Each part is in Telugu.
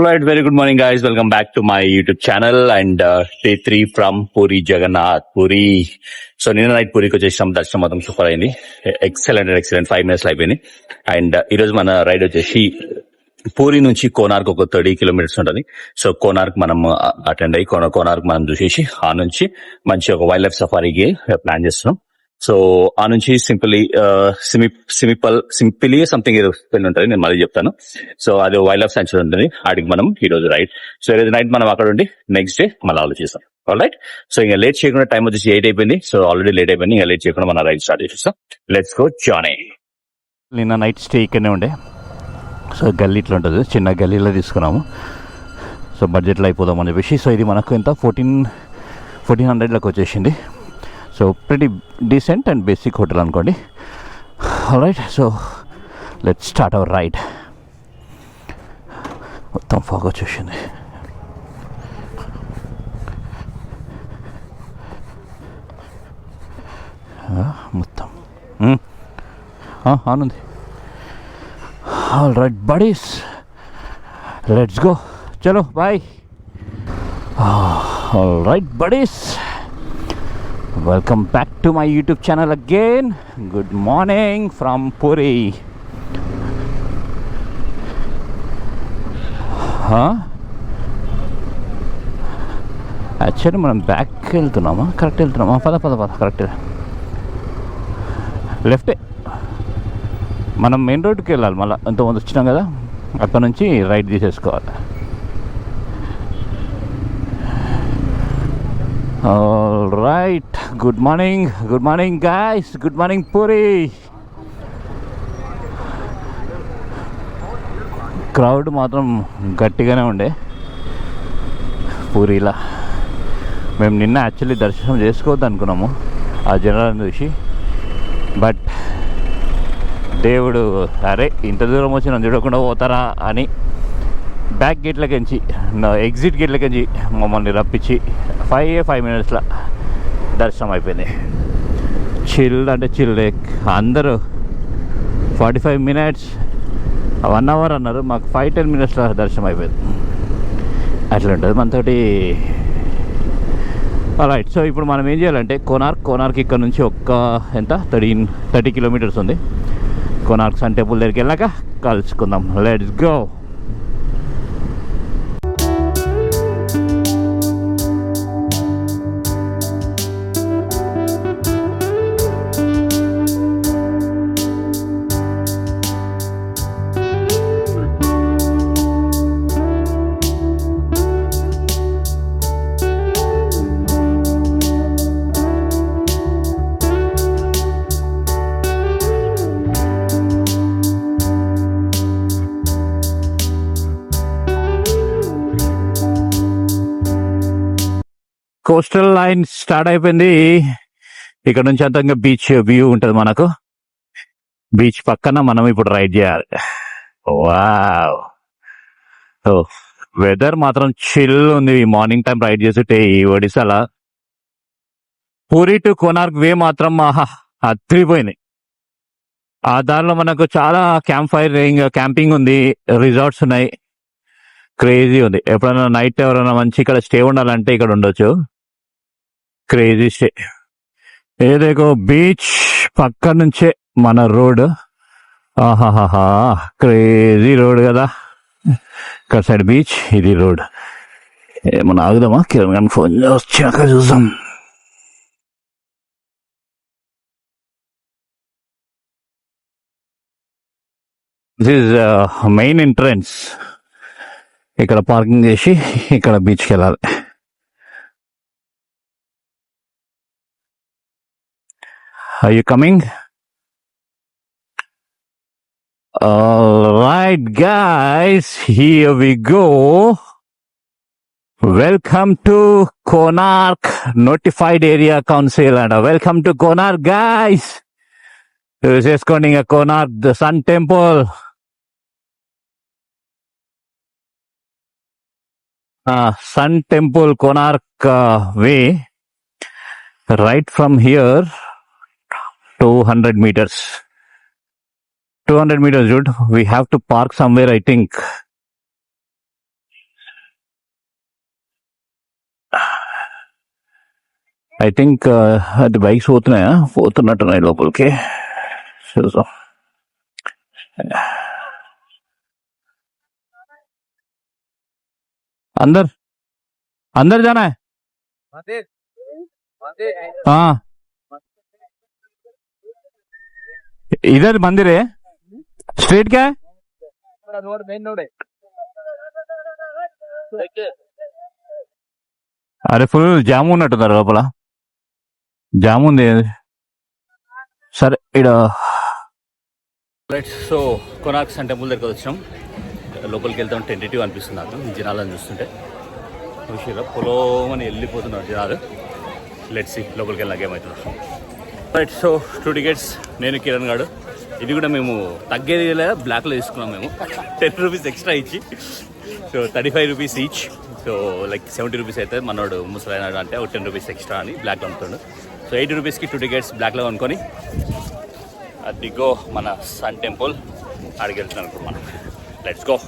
Alright, very good morning, guys. Welcome back to my YouTube channel and day 3 from Puri Jagannath. Puri. So, నిన్న నైట్ పూరికి వచ్చేసాం. దర్శనం మొత్తం సూపర్ అయింది. ఎక్సలెంట్ 5 minutes అయిపోయింది. అండ్ ఈ రోజు మన రైడ్ వచ్చేసి పూరి నుంచి కోనార్క్ ఒక 30 kilometers ఉంటుంది. సో కోనార్క్ మనం అటెండ్ అయ్యి కోనార్క్ మనం చూసేసి ఆ నుంచి మంచి ఒక వైల్డ్ లైఫ్ సఫారీకి ప్లాన్ చేస్తున్నాం. సో ఆ నుంచి సింపుల్లీ సింపిలీ సంథింగ్ ఏదో పెళ్ళి ఉంటుంది, నేను మళ్ళీ చెప్తాను. సో అది వైల్డ్ లైఫ్ సెంచరీ ఉంటుంది, ఆడికి మనం ఈ రోజు రైట్. సో ఈ రోజు నైట్ మనం అక్కడ ఉండి నెక్స్ట్ డే మళ్ళీ ఆలోచిస్తాం. రైట్. సో ఇంకా లేట్ చేయకుండా టైం వచ్చేసి 8 అయిపోయింది. సో ఆల్రెడీ లేట్ అయిపోయింది, ఇంకా లేట్ చేయకుండా మన రైడ్ స్టార్ట్ చేసేస్తాం. Let's go Johnny. నిన్న నైట్ స్టే ఇక్కడనే ఉండే. సో గల్లీ ఇట్లా ఉంటుంది, చిన్న గల్లీలో తీసుకున్నాము. సో బడ్జెట్లో అయిపోదాం అని చెప్పేసి. సో ఇది మనకు ఎంత 1400లకు వచ్చేసింది. So pretty decent and basic hotel అనుకోండి. Alright, so let's start our ride. మొత్తం ఫాగ్ వచ్చేసింది. మొత్తం ఆనుంది. Alright buddies, let's go. చలో బాయ్. Alright buddies, welcome back to my YouTube channel again. Good morning from Puri. Actually మనం బ్యాక్కి వెళ్తున్నామా కరెక్ట్ వెళ్తున్నామా? పద కరెక్ట్ లెఫ్టే. మనం మెయిన్ రోడ్కి వెళ్ళాలి. మళ్ళీ ఎంతోమంది వచ్చినాం కదా, అక్కడ నుంచి రైట్ తీసేసుకోవాలి. All right, good morning guys, good morning Puri. Crowd మాత్రం గట్టిగానే ఉండే పూరిలా. మేము నిన్న యాక్చువల్లీ దర్శనం చేసుకోవద్దు అనుకున్నాము ఆ జనాలను చూసి, బట్ దేవుడు అరే ఇంత దూరం వచ్చి నన్ను చూడకుండా పోతారా అని బ్యాక్ గేట్లకించి ఎగ్జిట్ గేట్లకించి మమ్మల్ని రప్పించి 5 minutesలో దర్శనం అయిపోయింది. చిల్ అంటే చిల్. అందరూ 45 minutes 1 hour అన్నారు, మాకు 5-10 minutesలో దర్శనం అయిపోయింది. అట్లా ఉంటుంది మనతోటి. రైట్. సో ఇప్పుడు మనం ఏం చేయాలంటే కోనార్క్ ఇక్కడ నుంచి ఎంత 30 kilometers ఉంది. కోనార్క్ సన్ టెంపుల్ దగ్గరికి వెళ్ళాక కలుసుకుందాం. Let's go. Coastal line start అయిపోయింది. ఇక్కడ నుంచి అంతా ఇంకా బీచ్ వ్యూ ఉంటుంది మనకు. బీచ్ పక్కన మనం ఇప్పుడు రైడ్ చేయాలి. వావ్, వెదర్ మాత్రం చిల్ ఉంది. మార్నింగ్ టైం రైడ్ చేస్తుంటే ఈ ఒడిశాలా పూరి టు కోనార్క్ వే మాత్రం అదిరిపోయింది. ఆ దారిలో మనకు చాలా క్యాంపింగ్ ఉంది, రిసార్ట్స్ ఉన్నాయి, క్రేజీ ఉంది. ఎప్పుడైనా నైట్ ఎవరైనా మంచి ఇక్కడ స్టే ఉండాలంటే ఇక్కడ ఉండొచ్చు. Crazy stay. ఏదేకో బీచ్ పక్క నుంచే మన రోడ్. ఆహాహా, క్రేజీ రోడ్ కదా. ఇక్కడ సైడ్ బీచ్, ఇది రోడ్. ఏమన్నా ఆగుదామా? కిరణ్ గారిని ఫోన్ వచ్చాక చూద్దాం. This is main entrance. ఇక్కడ పార్కింగ్ చేసి ఇక్కడ బీచ్కి వెళ్ళాలి. Are you coming? All right, guys, here we go. Welcome to Konark Notified Area Council and welcome to Konark, guys. This is Konark, the Sun Temple. Sun Temple Konark way. Right from here, 200 meters. 200 meters, dude. We have to park somewhere, I think. I think అది బైక్స్ పోతున్నాయా, పోతున్నట్టున్నాయి లోపలికి. చూసాం. अंदर अंदर जाना है. हाँ, इधर मंदिर है. स्ट्रीट क्या है? అరే ఫుల్ జామ్ ఉన్నట్టున్నారు లోపల. జామ్ ఉంది. సరే ఇక్కడ right. So Konark sun temple దగ్గర వచ్చాం. లోపలికి వెళ్తాం. టెంటేటివ్ అనిపిస్తుంది నాకు ఈ జనాలను చూస్తుంటే. విషయంలో పొలోమని వెళ్ళిపోతున్నారు జనాలు. లెట్స్ సీ లోపలికి వెళ్ళాక ఏమవుతుందో. రైట్. సో 2 టికెట్స్, నేను కిరణ్ గాడు. ఇది కూడా మేము తగ్గేది బ్లాక్లో తీసుకున్నాం మేము, 10 రూపీస్ ఎక్స్ట్రా ఇచ్చి. So 35 rupees each. So like 70 rupees అయితే మనోడు ముసలైనాడు అంటే ఒక 10 రూపీస్ ఎక్స్ట్రా అని బ్లాక్లో అమ్ముతాడు. సో 80 రూపీస్కి 2 టికెట్స్ బ్లాక్లో కొనుక్కొని అదిగో మన సన్ టెంపుల్ ఆడికి వెళ్తున్నాం ఇప్పుడు మనం. Let's go.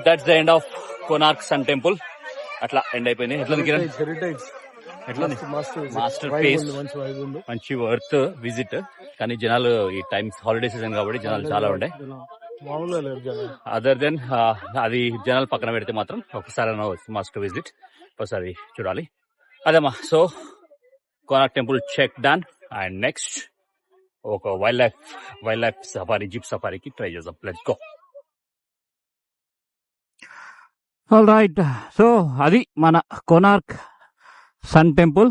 That's the end of Konark sun temple. అట్లా ఎండ్ అయిపోయింది. ఎట్లా ఎట్లా మాస్టర్ పీస్, మంచి వర్త్ విజిట్. కానీ జనాలు ఈ టైం హాలిడే సీజన్ కాబట్టి జనాలు చాలా ఉండే. అదర్ దెన్ అది జనాలు పక్కన పెడితే మాత్రం ఒకసారి మస్ట్ విజిట్, ఒకసారి చూడాలి అదేమా. So Konark temple check done. And next ఒక వైల్డ్ లైఫ్ సఫారీ, జీప్ సఫారీకి ట్రై చేద్దాం. Let's go. All right. So అది మన కొనార్క్ సన్ టెంపుల్.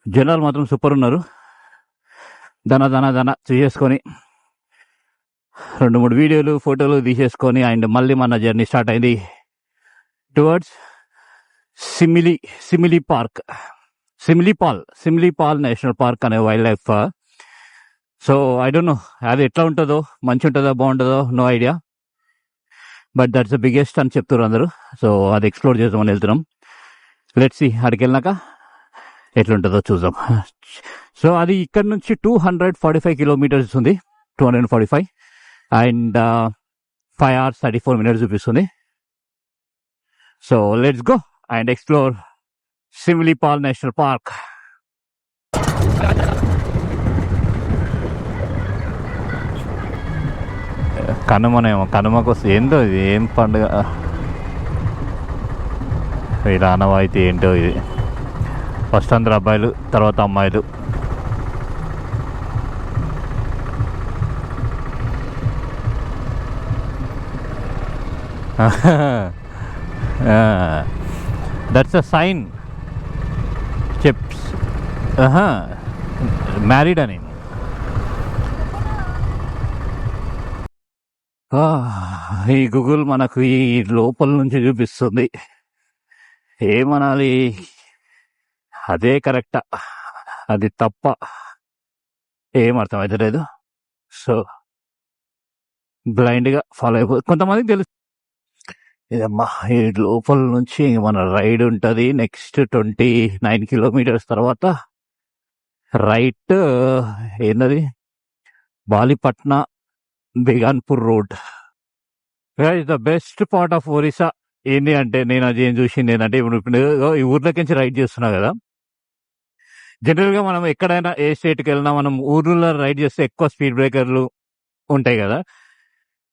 జనాలు మాత్రం సూపర్ ఉన్నారు. దన చేసుకొని 2-3 వీడియోలు, ఫోటోలు తీసేసుకొని అండ్ మళ్ళీ మన జర్నీ స్టార్ట్ అయింది టువర్డ్స్ సిమిలీపాల్ నేషనల్ పార్క్ అనే wildlife. So I don't know అది ఎట్లా ఉంటుందో, మంచి ఉంటుందో బాగుంటుందో, no idea. But that's the biggest అని చెప్తారు అందరూ. సో అది ఎక్స్ప్లోర్ చేద్దామని వెళ్తున్నాం. లెట్స్ సీ అక్కడికి వెళ్ళినాక ఎట్లుంటుందో చూద్దాం. సో అది ఇక్కడ నుంచి 245 కిలోమీటర్స్ ఉంది. 245 అండ్ 5 hours 34 minutes చూపిస్తుంది. So let's go and explore Similipal national Park. కనుమకు ఏందో ఇది, ఏం పండుగ వీళ్ళ ఆనవాయితీ ఏంటో ఇది. ఫస్ట్ అందరు అబ్బాయిలు, తర్వాత అమ్మాయిలు. దట్స్ అ సైన్ చెప్స్ మ్యారీడ్ అని. ఈ గూగుల్ మనకు ఈ లోపల నుంచి చూపిస్తుంది. ఏమనాలి, అదే కరెక్టా, అది తప్ప ఏం అర్థమైతే లేదు. సో బ్లైండ్గా ఫాలో అయిపో. కొంతమందికి తెలుసు ఇదమ్మా ఈ లోపల నుంచి మన రైడ్ ఉంటుంది. నెక్స్ట్ 29 కిలోమీటర్స్ తర్వాత రైట్ ఏంటది, Balipatna Beganpur road. The best part of Orissa ఏంటి అంటే, నేను అది ఏం చూసింది ఏంటంటే, ఇప్పుడు ఈ ఊర్లోకి నుంచి రైడ్ చేస్తున్నా కదా. జనరల్గా మనం ఎక్కడైనా ఏ స్టేట్కి వెళ్ళినా మనం ఊర్లో రైడ్ చేస్తే ఎక్కువ స్పీడ్ బ్రేకర్లు ఉంటాయి కదా.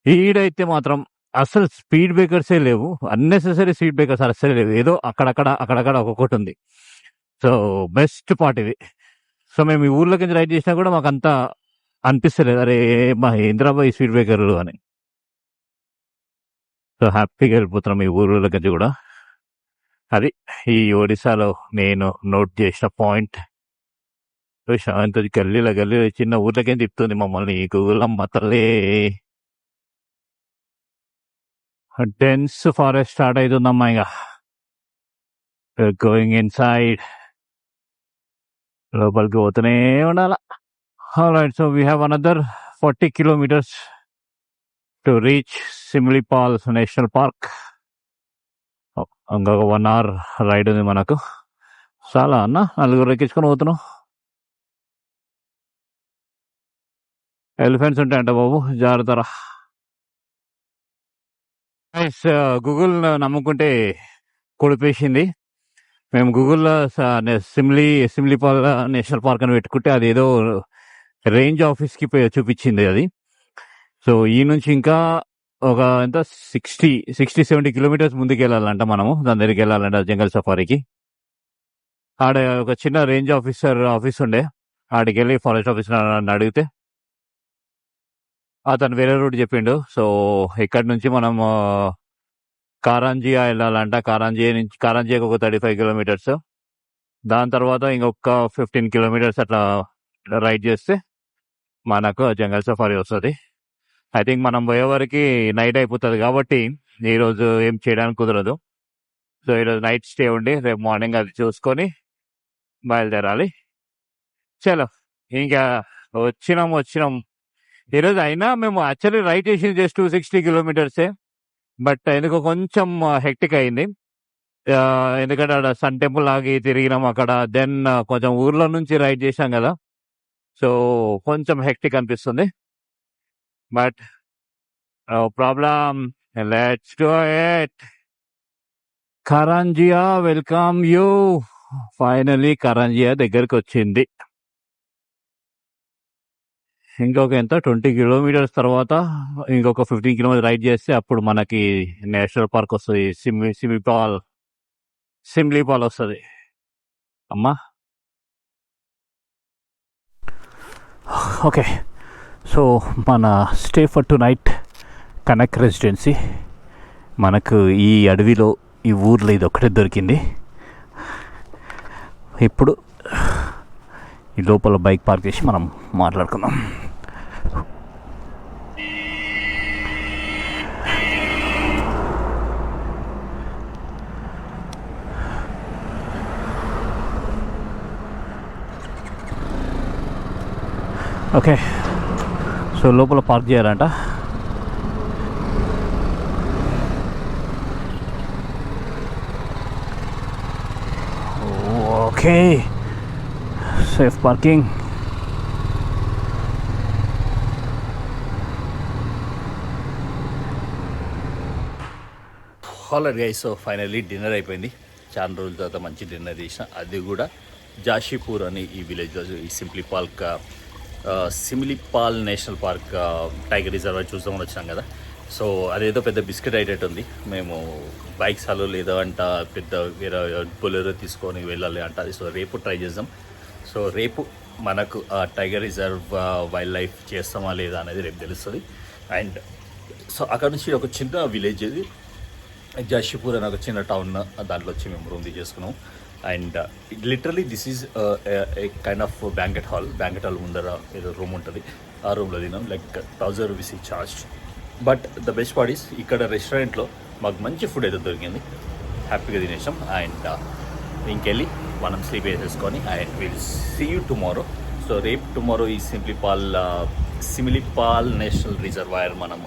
ఈడైతే మాత్రం అసలు స్పీడ్ బ్రేకర్సే లేవు. అన్నెసెసరీ స్పీడ్ బ్రేకర్స్ అస్సలే లేవు. ఏదో అక్కడక్కడ ఒక్కొక్కటి ఉంది. సో బెస్ట్ పార్ట్ ఇది. సో మేము ఈ ఊర్లోకి నుంచి రైడ్ చేసినా కూడా మాకు అంతా అనిపిస్తలేదు, అరే మా హైదరాబాద్ ఈ స్పీడ్ బ్రేకర్లు అని. సో హ్యాపీగా వెళ్ళిపోతున్నాం ఈ ఊర్లోకి నుంచి కూడా. అది ఈ ఒడిశాలో నేను నోట్ చేసిన పాయింట్. శాంతి గల్లీలో చిన్న ఊర్లకేం తిప్పుతుంది మమ్మల్ని ఈ గూగుల్ అమ్మ తల్లే. డెన్స్ ఫారెస్ట్ స్టార్ట్ అవుతుందమ్మా. ఇక గోయింగ్ ఇన్ సైడ్, లోపలికి పోతూనే ఉండాల. Alright, so we have another 40 kilometers to reach Simlipal national park. ఇంకొక 1 hour రైడ్ ఉంది మనకు. చాలా అన్న, నలుగురు ఎక్కించుకొని పోతున్నాం. ఎలిఫెంట్స్ ఉంటాయంట బాబు, జాగ్రత్తరా. గూగుల్ నమ్ముకుంటే కొడిపేసింది. మేము గూగుల్లో సిమ్లీపాల్ నేషనల్ పార్క్ అని పెట్టుకుంటే అది ఏదో రేంజ్ ఆఫీస్కి చూపించింది అది. సో ఈ నుంచి ఇంకా ఒక ఎంత 60-70 kilometers ముందుకు వెళ్ళాలంట మనము. దాని దగ్గరికి వెళ్ళాలంట జంగల్ సఫారీకి. ఆడ ఒక చిన్న రేంజ్ ఆఫీస్ ఉండే, ఆడికి వెళ్ళి ఫారెస్ట్ ఆఫీసర్ అడిగితే అతను వేరే రూట్ చెప్పిండు. సో ఇక్కడ నుంచి మనం కారంజియా వెళ్ళాలంట. కారంజియాకి ఒక 35 kilometers. దాని తర్వాత ఇంకొక 15 kilometers అట్లా రైడ్ చేస్తే మనకు జంగల్ సఫారీ వస్తుంది. ఐ థింక్ మనం పోయే వరకు నైట్ అయిపోతుంది కాబట్టి ఈరోజు ఏం చేయడానికి కుదరదు. సో ఈరోజు నైట్ స్టే ఉండి రేపు మార్నింగ్ అది చూసుకొని బయలుదేరాలి. చలో, ఇంకా వచ్చినాం. ఈరోజు అయినా మేము యాక్చువల్లీ రైడ్ చేసింది జస్ట్ 260 kilometers, బట్ ఎందుకో కొంచెం హెక్టిక్ అయింది. ఎందుకంటే అక్కడ సన్ టెంపుల్ ఆగి తిరిగినాం అక్కడ. దెన్ కొంచెం ఊర్లో నుంచి రైడ్ చేసాం కదా, సో కొంచెం హెక్టిక్ అనిపిస్తుంది. But no problem, let's do it. Karanjia welcome you. Finally Karanjia దగ్గరికి వచ్చింది. ఇంకొక ఎంత 20 kilometers తర్వాత ఇంకొక 15 kilometers రైడ్ చేస్తే అప్పుడు మనకి నేషనల్ పార్క్ వస్తుంది. సిమ్లీపాల్ వస్తుంది అమ్మా. ఓకే, సో మన stay for to night Kanak residency. మనకు ఈ అడవిలో ఈ ఊర్లో ఇది ఒకటే దొరికింది. ఇప్పుడు ఈ లోపల బైక్ పార్క్ చేసి మనం మాట్లాడుకుందాం. ఓకే, సో లోపల పార్క్ చేయాలంట. Okay, safe parking. Alright guys, so finally dinner అయిపోయింది. చాలా రోజుల తర్వాత మంచి డిన్నర్ చేసిన, అది కూడా జాషీపూర్ అని ఈ విలేజ్లో. ఈ Simlipal national park tiger reserve చూద్దామని వచ్చినాం కదా. సో అదేదో పెద్ద బిస్కెట్ అయ్యేటట్టు ఉంది. మేము బైక్స్ అలో లేదా అంట, పెద్ద వేరే బొలెరో తీసుకొని వెళ్ళాలి అంట. సో రేపు ట్రై చేద్దాం. సో రేపు మనకు టైగర్ రిజర్వ్ వైల్డ్ లైఫ్ చేస్తామా లేదా అనేది రేపు తెలుస్తుంది. అండ్ సో అక్కడ నుంచి ఒక చిన్న విలేజ్, ఇది జాషీపూర్ అని ఒక చిన్న టౌన్, దాంట్లో వచ్చి మేము రూమ్ తీసుకున్నాం. And literally this is a kind of banquet hall ముందర ఏదో రూమ్ ఉంటుంది. ఆ రూమ్లో తిన్నాం. Like 1000 rupees charge. But the best part is ఇక్కడ రెస్టారెంట్లో మాకు మంచి ఫుడ్ అయితే దొరికింది. హ్యాపీగా తినేసాం. అండ్ ఇంకెళ్ళి మనం స్లీప్ వేసేసుకొని and will see you tomorrow. So రేపు టుమారో ఈ సిమ్లీపాల్ నేషనల్ రిజర్వాయర్ మనం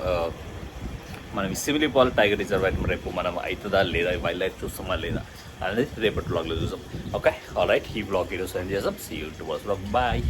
ఈ సిమ్లీపాల్ టైగర్ రిజర్వాయర్ రేపు మనం అవుతుందా లేదా, వైల్డ్ లైఫ్ చూస్తామా లేదా అనేది రేపటి బ్లాగ్లో చూసాం. ఓకే, ఆల్రైట్, ఈ బ్లాగ్ ఈరోజు ఎండ్ చేద్దాం. See you tomorrow blog. Bye.